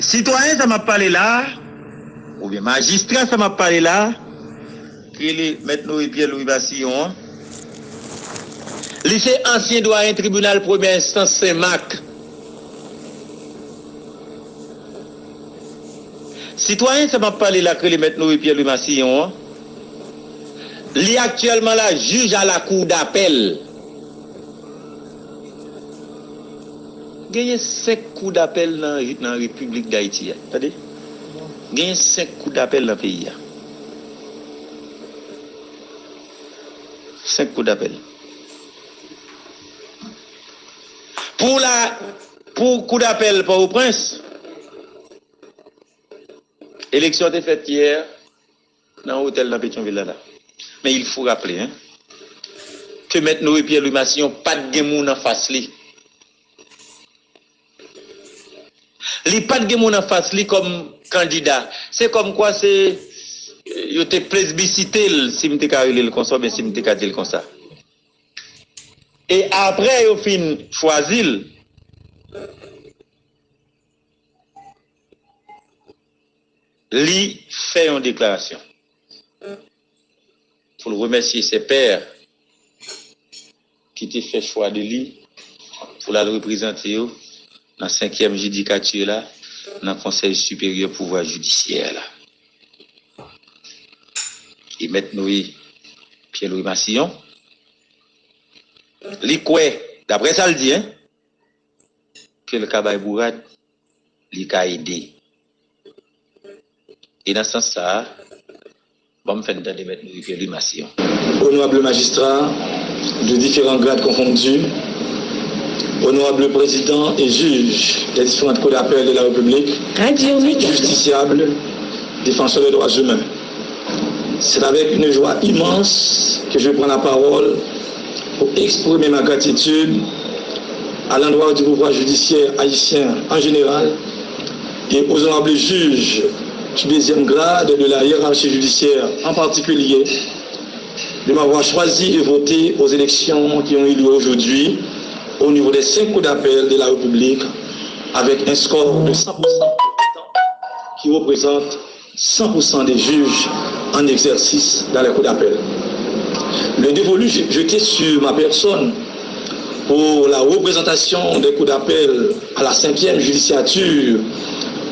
Citoyen, ça m'a parlé là, ou bien magistrat, ça m'a parlé là, qui est maintenant Pierre-Louis Bastillon. Lycée ancien doyen tribunal première instance Saint-Marc. Citoyen, ça m'a parlé là, que les maintenant Pierre-Louis Bastillon. Lui actuellement là, juge à la cour d'appel. Il y a 5 coups d'appel dans la République d'Haïti. Attendez. Il y a 5 coups d'appel dans le pays. 5 coups d'appel. Pour coup d'appel pour au prince, l'élection était faite hier dans l'hôtel de Pétionville là. Mais il faut rappeler que maintenant Pierre-Louis Bastillon pas de monde en face li. Il pas de monde en face li comme candidat. C'est comme quoi c'est il était plébiscité si m'était carré le comme ça mais si m'était cadé comme ça. Et après au fin choisi lui fait une déclaration. Pour le remercier ses pairs qui t'ont fait choix de lui pour la représenter dans la 5e judicature là, dans le Conseil supérieur pouvoir judiciaire là. Et maintenant, Pierre-Louis Bastillon, lui quoi, d'après ça le dit, que le Kabaye Bourad, lui a aidé. Et dans ce sens-là, bon, me fait entendre maintenant Pierre-Louis Bastillon. Honorable magistrat de différents grades confondus, honorable président et juge des différentes cours d'appel de la République, justiciable, défenseur des droits humains. C'est avec une joie immense que je prends la parole pour exprimer ma gratitude à l'endroit du pouvoir judiciaire haïtien en général et aux honorables juges du 2e grade de la hiérarchie judiciaire en particulier de m'avoir choisi et voté aux élections qui ont eu lieu aujourd'hui au niveau des 5 cours d'appel de la République avec un score de 100% qui représente 100% des juges en exercice dans les cours d'appel. Le dévolu jeté sur ma personne pour la représentation des cours d'appel à la 5e judiciature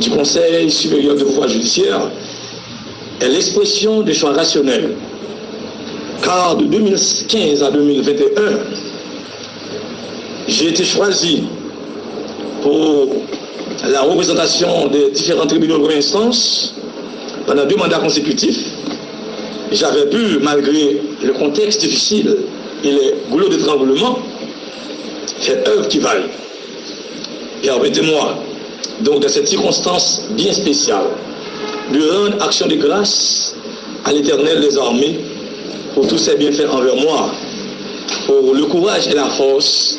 du Conseil supérieur de pouvoir judiciaire est l'expression de choix rationnels. Car de 2015 à 2021, j'ai été choisi pour la représentation des différents tribunaux de première instance pendant 2 mandats consécutifs. J'avais pu, malgré le contexte difficile et les goulots d'étranglement, faire œuvre qui vaille. Et permettez-moi, donc, dans cette circonstance bien spéciale, de rendre action de grâce à l'Éternel des armées pour tous ses bienfaits envers moi, pour le courage et la force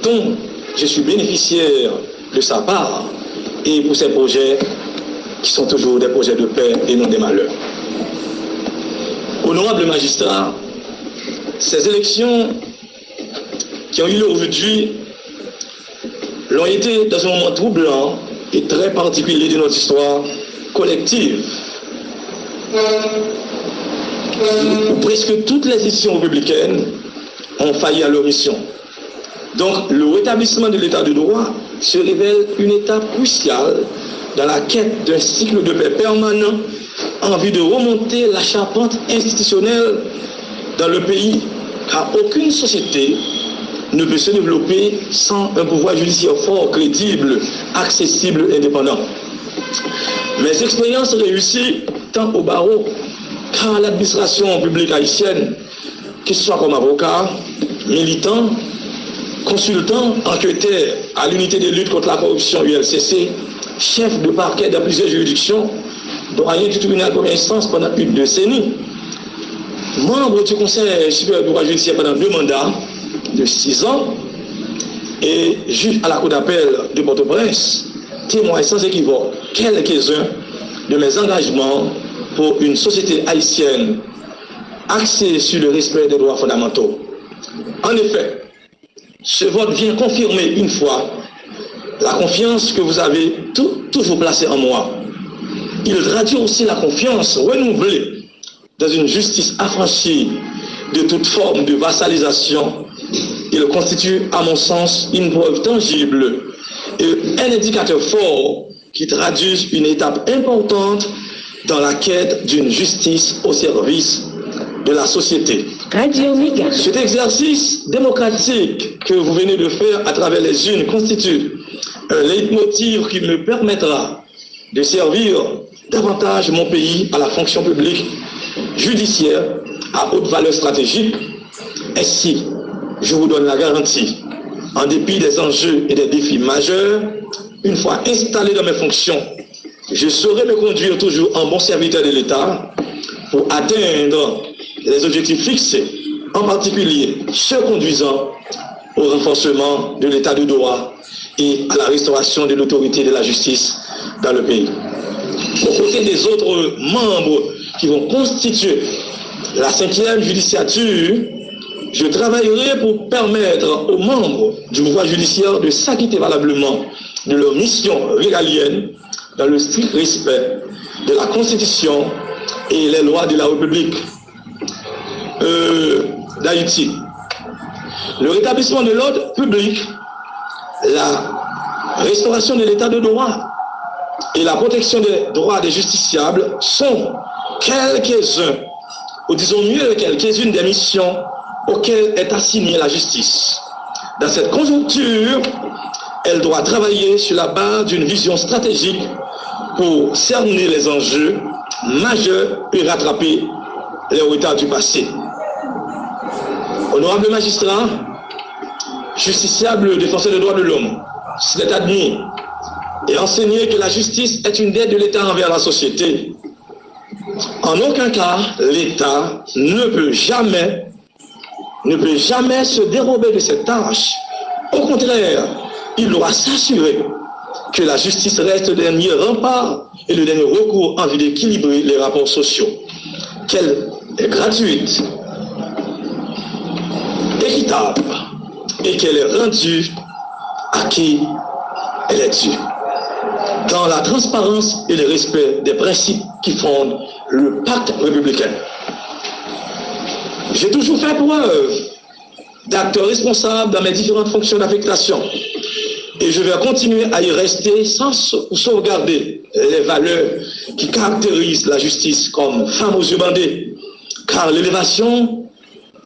dont je suis bénéficiaire de sa part et pour ses projets qui sont toujours des projets de paix et non des malheurs. Honorable magistrat, ces élections qui ont eu lieu aujourd'hui l'ont été dans un moment troublant et très particulier de notre histoire collective. Où presque toutes les institutions républicaines ont failli à leur mission. Donc, le rétablissement de l'état de droit se révèle une étape cruciale dans la quête d'un cycle de paix permanent en vue de remonter la charpente institutionnelle dans le pays, car aucune société ne peut se développer sans un pouvoir judiciaire fort, crédible, accessible, indépendant. Mes expériences réussies tant au barreau qu'à l'administration publique haïtienne, que ce soit comme avocat, militant, consultant, enquêteur à l'unité de lutte contre la corruption ULCC, chef de parquet dans plusieurs juridictions, doyen du tribunal de première instance pendant une décennie, membre du Conseil supérieur du pouvoir judiciaire pendant 2 mandats de 6 ans et juge à la cour d'appel de Port-au-Prince, témoin sans équivoque quelques-uns de mes engagements pour une société haïtienne axée sur le respect des droits fondamentaux. En effet, ce vote vient confirmer une fois la confiance que vous avez toujours placée en moi. Il traduit aussi la confiance renouvelée dans une justice affranchie de toute forme de vassalisation. Il constitue, à mon sens, une preuve tangible et un indicateur fort qui traduit une étape importante dans la quête d'une justice au service de la société. Cet exercice démocratique que vous venez de faire à travers les urnes constitue un leitmotiv qui me permettra de servir davantage mon pays à la fonction publique judiciaire à haute valeur stratégique. Ainsi, je vous donne la garantie, en dépit des enjeux et des défis majeurs, une fois installé dans mes fonctions, je saurai me conduire toujours en bon serviteur de l'État pour atteindre les objectifs fixés, en particulier ceux conduisant au renforcement de l'État de droit et à la restauration de l'autorité de la justice dans le pays. Aux côtés des autres membres qui vont constituer la 5e judiciature, je travaillerai pour permettre aux membres du pouvoir judiciaire de s'acquitter valablement de leur mission régalienne dans le strict respect de la Constitution et les lois de la République d'Haïti. Le rétablissement de l'ordre public, la restauration de l'état de droit et la protection des droits des justiciables sont quelques-uns, ou disons mieux quelques-unes des missions auxquelles est assignée la justice. Dans cette conjoncture, elle doit travailler sur la base d'une vision stratégique pour cerner les enjeux majeurs et rattraper les retards du passé. Honorable magistrat, justiciable, défenseur des droits de l'homme, c'est admis et enseigner que la justice est une dette de l'État envers la société. En aucun cas, l'État ne peut jamais se dérober de cette tâche. Au contraire, il doit s'assurer que la justice reste le dernier rempart et le dernier recours en vue d'équilibrer les rapports sociaux. Qu'elle est gratuite, équitable et qu'elle est rendue à qui elle est due, dans la transparence et le respect des principes qui fondent le pacte républicain. J'ai toujours fait preuve d'acteur responsable dans mes différentes fonctions d'affectation et je vais continuer à y rester sans sauvegarder les valeurs qui caractérisent la justice comme femme aux yeux bandés, car l'élévation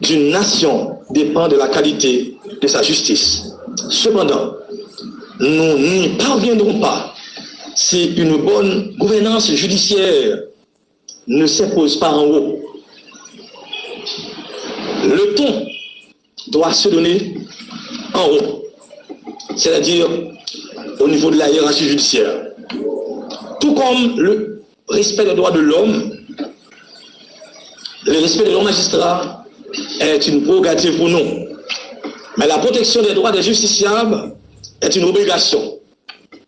d'une nation dépend de la qualité de sa justice. Cependant, nous n'y parviendrons pas si une bonne gouvernance judiciaire ne s'impose pas en haut. Le ton doit se donner en haut, c'est-à-dire au niveau de la hiérarchie judiciaire. Tout comme le respect des droits de l'homme, le respect des droits magistrats est une prérogative pour nous. Mais la protection des droits des justiciables est une obligation.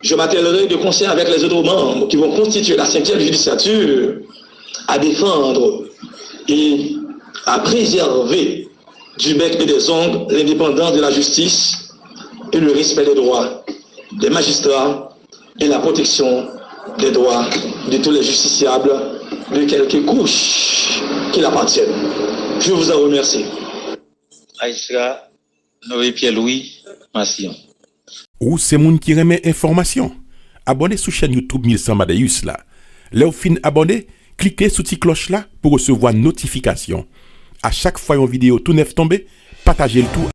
Je m'attellerai de concert avec les autres membres qui vont constituer la 5e judiciature à défendre et à préserver du bec et des ongles l'indépendance de la justice et le respect des droits des magistrats et la protection des droits de tous les justiciables de quelque couche qu'il appartienne. Je vous en remercie. Aïsra, Noé Pierre-Louis, Massillon. Ou c'est moun qui remet information. Abonnez sur chaîne YouTube 1100 Madaeus là. Là où fin abonné, cliquez sur cette cloche là pour recevoir notification. À chaque fois une vidéo tout neuf tombé, partagez le tout.